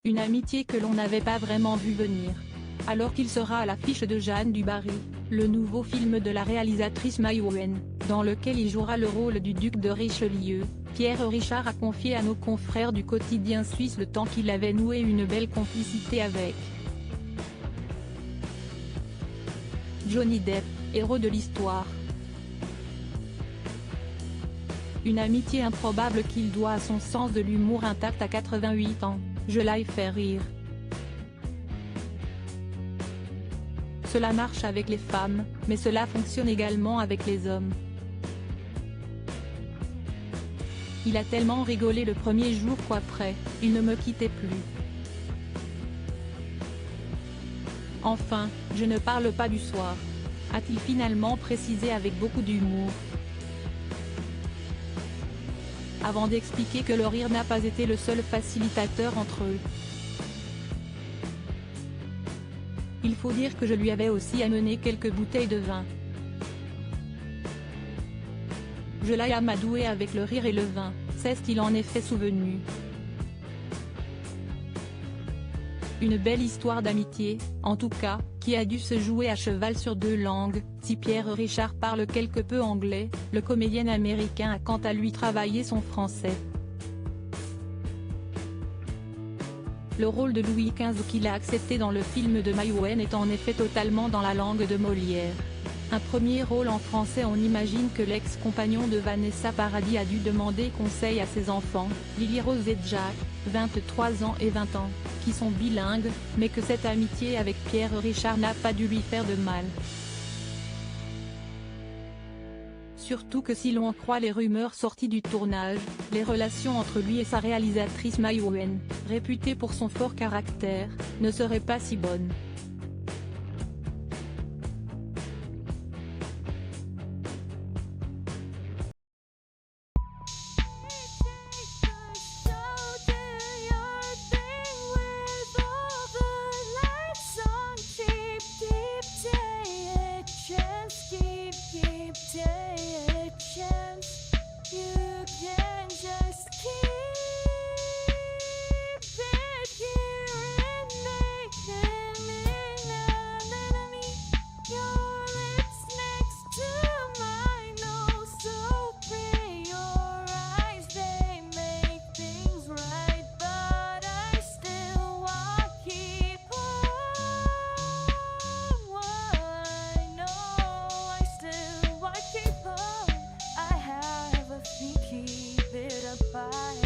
Une amitié que l'on n'avait pas vraiment vue venir. Alors qu'il sera à l'affiche de Jeanne du Barry, le nouveau film de la réalisatrice Maïwenn, dans lequel il jouera le rôle du duc de Richelieu, Pierre Richard a confié à nos confrères du quotidien suisse le temps qu'il avait noué une belle complicité avec Johnny Depp, héros de l'histoire. Une amitié improbable qu'il doit à son sens de l'humour intact à 88 ans, je l'ai fait rire. Cela marche avec les femmes, mais cela fonctionne également avec les hommes. Il a tellement rigolé le premier jour qu'après, il ne me quittait plus. Enfin, je ne parle pas du soir, a-t-il finalement précisé avec beaucoup d'humour. Avant d'expliquer que le rire n'a pas été le seul facilitateur entre eux. Il faut dire que je lui avais aussi amené quelques bouteilles de vin. Je l'ai amadoué avec le rire et le vin, c'est ce qu'il en est fait souvenu. Une belle histoire d'amitié, en tout cas, qui a dû se jouer à cheval sur deux langues. Si Pierre Richard parle quelque peu anglais, le comédien américain a quant à lui travaillé son français. Le rôle de Louis XV qu'il a accepté dans le film de Maïwenn est en effet totalement dans la langue de Molière. Un premier rôle en français. On imagine que l'ex-compagnon de Vanessa Paradis a dû demander conseil à ses enfants, Lily Rose et Jack, 23 ans et 20 ans, qui sont bilingues, mais que cette amitié avec Pierre Richard n'a pas dû lui faire de mal. Surtout que si l'on croit les rumeurs sorties du tournage, les relations entre lui et sa réalisatrice Maïwenn, réputée pour son fort caractère, ne seraient pas si bonnes. Keep it up.